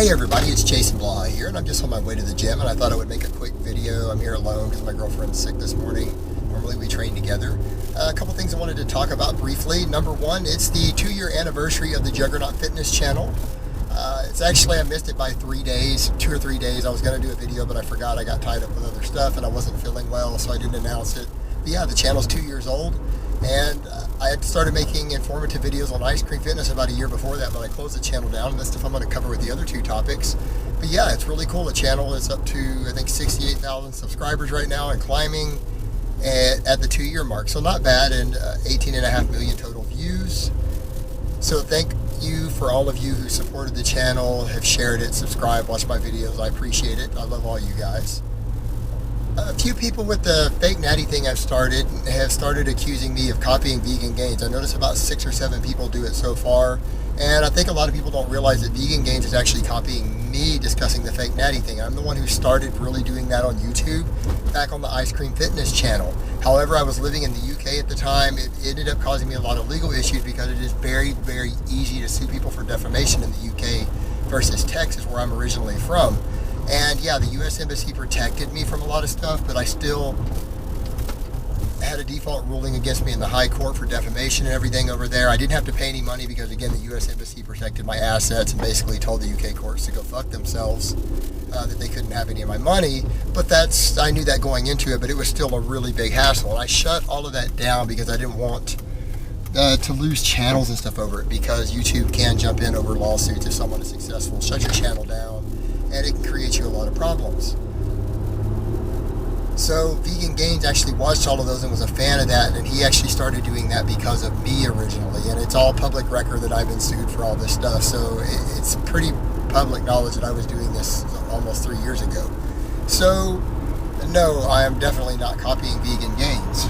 Hey everybody, it's Jason Blaha here, and I'm just on my way to the gym, and I thought I would make a quick video. I'm here alone because my girlfriend's sick this morning. Normally we train together. A couple things I wanted to talk about briefly. Number one, it's the 2-year anniversary of the Juggernaut Fitness channel. It's actually, I missed it by 3 days, 2 or 3 days. I was going to do a video, but I forgot. I got tied up with other stuff, and I wasn't feeling well, so I didn't announce it. But yeah, the channel's 2 years old, and I had started making informative videos on Ice Cream Fitness about a year before that, but I closed the channel down, and that's stuff I'm going to cover with the other 2 topics. But yeah, it's really cool. The channel is up to, I think, 68,000 subscribers right now and climbing at the 2-year mark. So not bad, and 18.5 million total views. So thank you for all of you who supported the channel, have shared it, subscribed, watched my videos. I appreciate it. I love all you guys. A few people with the fake natty thing have started accusing me of copying Vegan Gains. I noticed about 6 or 7 people do it so far, and I think a lot of people don't realize that Vegan Gains is actually copying me discussing the fake natty thing. I'm the one who started really doing that on YouTube back on the Ice Cream Fitness channel. However, I was living in the UK at the time. It ended up causing me a lot of legal issues because it is very, very easy to sue people for defamation in the UK versus Texas, where I'm originally from. And yeah, the U.S. Embassy protected me from a lot of stuff, but I still had a default ruling against me in the High Court for defamation and everything over there. I didn't have to pay any money because, again, the U.S. Embassy protected my assets and basically told the UK courts to go fuck themselves, that they couldn't have any of my money. But I knew that going into it, but it was still a really big hassle. And I shut all of that down because I didn't want to lose channels and stuff over it, because YouTube can jump in over lawsuits if someone is successful. Shut your channel down, and it can create you a lot of problems. So Vegan Gains actually watched all of those and was a fan of that, and he actually started doing that because of me originally, and it's all public record that I've been sued for all this stuff, so it's pretty public knowledge that I was doing this almost 3 years ago. So no, I am definitely not copying Vegan Gains.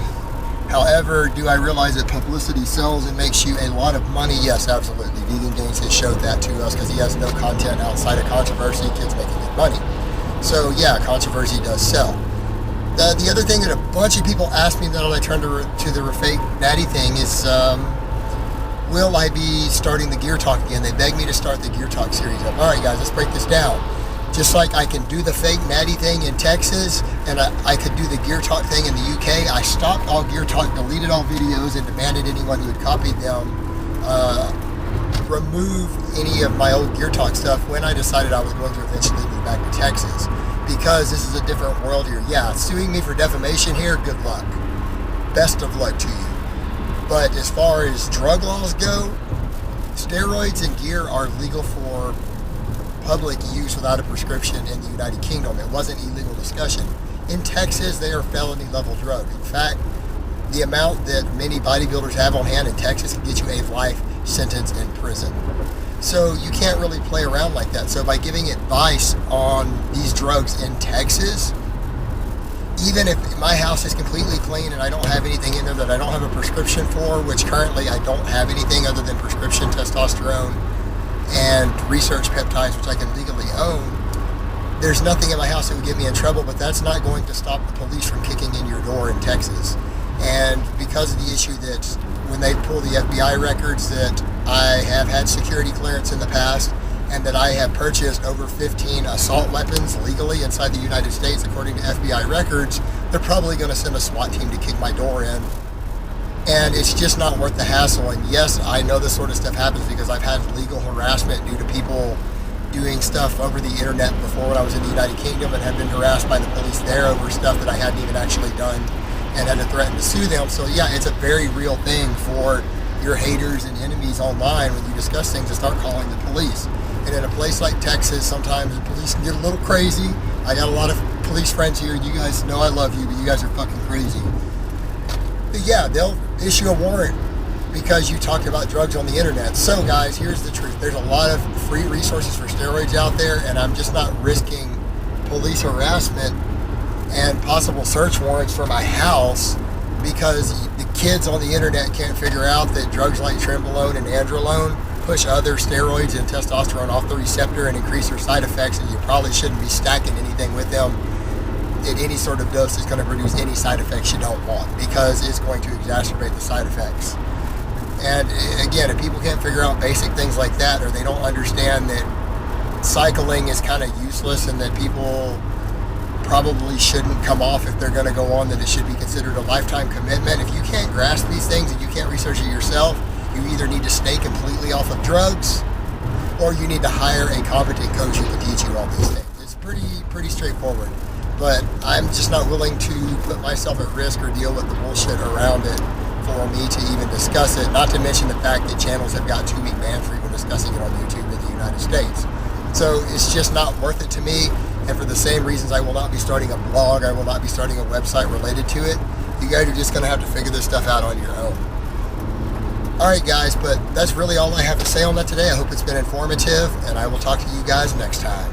However, do I realize that publicity sells and makes you a lot of money? Yes, absolutely. Vegan Gains has showed that to us because he has no content outside of controversy. Kids making good money. So yeah, controversy does sell. The other thing that a bunch of people ask me now that I turn to the fake natty thing is, will I be starting the Gear Talk again? They begged me to start the Gear Talk series up. All right, guys, let's break this down. Just like I can do the fake natty thing in Texas, and I could do the Gear Talk thing in the UK, I stopped all Gear Talk, deleted all videos, and demanded anyone who had copied them remove any of my old Gear Talk stuff when I decided I was going to eventually move back to Texas. Because this is a different world here. Yeah, suing me for defamation here, good luck. Best of luck to you. But as far as drug laws go, steroids and gear are legal for public use without a prescription in the United Kingdom. It wasn't illegal discussion. In Texas, they are felony level drugs. In fact, the amount that many bodybuilders have on hand in Texas can get you a life sentence in prison. So you can't really play around like that. So by giving advice on these drugs in Texas, even if my house is completely clean and I don't have anything in there that I don't have a prescription for, which currently I don't have anything other than prescription testosterone and research peptides, which I can legally own, there's nothing in my house that would get me in trouble, but that's not going to stop the police from kicking in your door in Texas. And because of the issue that when they pull the FBI records that I have had security clearance in the past and that I have purchased over 15 assault weapons legally inside the United States according to FBI records, they're probably going to send a SWAT team to kick my door in. And it's just not worth the hassle. And yes, I know this sort of stuff happens because I've had legal harassment due to people doing stuff over the internet before when I was in the United Kingdom and have been harassed by the police there over stuff that I hadn't even actually done and had to threaten to sue them. So yeah, it's a very real thing for your haters and enemies online when you discuss things to start calling the police. And in a place like Texas, sometimes the police can get a little crazy. I got a lot of police friends here, and you guys know I love you, but you guys are fucking crazy. But yeah, they'll issue a warrant because you talked about drugs on the internet. So guys, here's the truth. There's a lot of free resources for steroids out there, and I'm just not risking police harassment and possible search warrants for my house because the kids on the internet can't figure out that drugs like Trenbolone and Androlone push other steroids and testosterone off the receptor and increase their side effects, and you probably shouldn't be stacking anything with them at any sort of dose that's going to produce any side effects you don't want, because it's going to exacerbate the side effects. And again, if people can't figure out basic things like that, or they don't understand that cycling is kind of useless and that people probably shouldn't come off if they're going to go on, that it should be considered a lifetime commitment. If you can't grasp these things and you can't research it yourself, you either need to stay completely off of drugs or you need to hire a competent coach who can teach you all these things. It's pretty straightforward, but I'm just not willing to put myself at risk or deal with the bullshit around it for me to even discuss it, not to mention the fact that channels have got 2-week ban free when discussing it on YouTube in the United States. So it's just not worth it to me, and for the same reasons I will not be starting a blog, I will not be starting a website related to it. You guys are just going to have to figure this stuff out on your own. Alright guys, but that's really all I have to say on that today. I hope it's been informative, and I will talk to you guys next time.